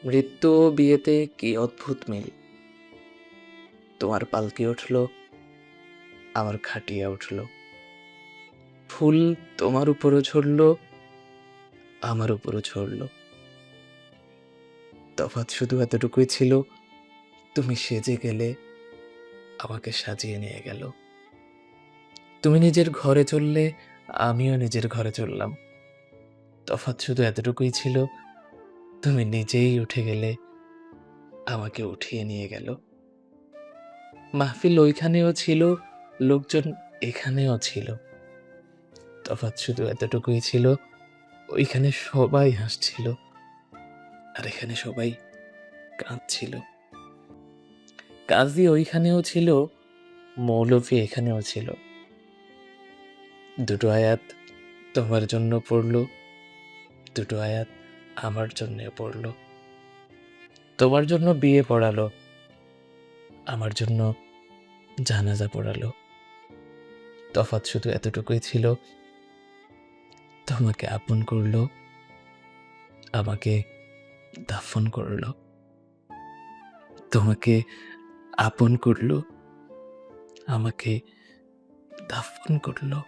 মৃত্যু ও বিয়েতে কি অদ্ভুত মিল। তোমার পালকি উঠল, আমার খাটিয়া উঠল। ফুল তোমার উপরও ঝরল, আমার উপরও ঝরল। তফাৎ শুধু এতটুকুই ছিল, তুমি সেজে গেলে, আমাকে সাজিয়ে নিয়ে গেল। তুমি নিজের ঘরে চললে, আমিও নিজের ঘরে চললাম। তফাৎ শুধু এতটুকুই ছিল, তুমি নিজেই উঠে গেলে, আমাকে উঠিয়ে নিয়ে গেল। মাহফিল ওইখানেও ছিল, লোকজন এখানেও ছিল। তফাৎ শুধু এতটুকুই ছিল, ওইখানে সবাই হাসছিল, আর এখানে সবাই কাঁদছিল। কাজী ওইখানেও ছিল, মৌলভী এখানেও ছিল। দুটো আয়াত তোমার জন্য পড়ল, দুটো আয়াত আমার জন্য পড়ল। তোমার জন্য বিয়ে পড়ালো, আমার জন্য জানাজা পড়ালো। তফাৎ শুধু এতটুকুই ছিল, তোমাকে আপন করলো, আমাকে দাফন করলো। তোমাকে আপন করলো, আমাকে দাফন করলো।